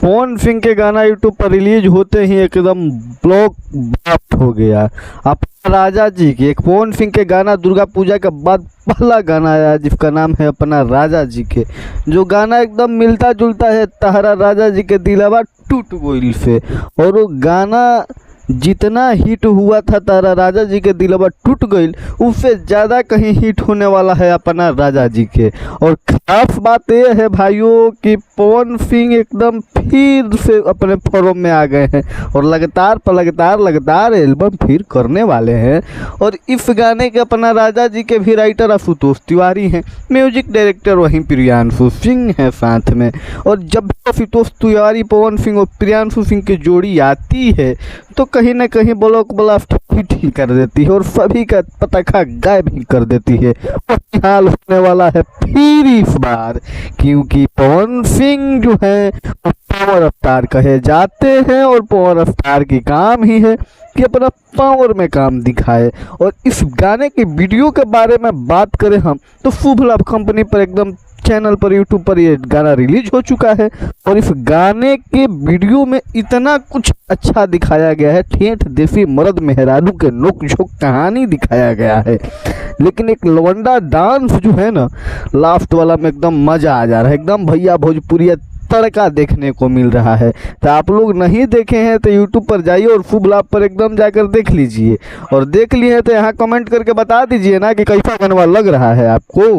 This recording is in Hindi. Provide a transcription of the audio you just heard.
पवन सिंह के गाना यूट्यूब पर रिलीज होते ही एकदम ब्लॉक बास्ट हो गया। अपना राजा जी के एक पवन सिंह के गाना दुर्गा पूजा के बाद पहला गाना आया जिसका नाम है अपना राजा जी के, जो गाना एकदम मिलता जुलता है तहरा राजा जी के दिलवा टूट गोइल से। और वो गाना जितना हिट हुआ था तारा राजा जी के दिलवा टूट गईल, उससे ज़्यादा कहीं हिट होने वाला है अपना राजा जी के। और खास बात यह है भाइयों कि पवन सिंह एकदम फिर से अपने फॉर्म में आ गए हैं और लगातार एल्बम फिर करने वाले हैं। और इस गाने के अपना राजा जी के भी राइटर आशुतोष तिवारी हैं, म्यूजिक डायरेक्टर वहीं प्रियांशु सिंह है साथ में। और जब आशुतोष तिवारी पवन सिंह और प्रियांशु सिंह की जोड़ी आती है तो कहीं ना कहीं ब्लॉक ब्लास्ट हिट ही कर देती है और सभी का पटाखा गायब ही कर देती है। और हाल होने वाला है फिर इस बार, क्योंकि पवन सिंह जो है पावर अवतार कहे जाते हैं और पावर अवतार की काम ही है कि अपना पावर में काम दिखाए। और इस गाने के वीडियो के बारे में बात करें हम तो शुभ लाभ कंपनी पर एकदम चैनल पर यूट्यूब पर ये गाना रिलीज हो चुका है। और इस गाने के वीडियो में इतना कुछ अच्छा दिखाया गया है, ठेठ देसी मर्द मेहरारू के नोक झोंक कहानी दिखाया गया है। लेकिन एक लवंडा डांस जो है ना लास्ट वाला में एकदम मज़ा आ जा रहा है, एकदम भैया भोजपुरिया तड़का देखने को मिल रहा है। तो आप लोग नहीं देखे हैं तो यूट्यूब पर जाइए और शुभ लाभ पर एकदम जाकर देख लीजिए। और देख लिए हैं तो यहाँ कमेंट करके बता दीजिए ना कि कैसा गाना लग रहा है आपको।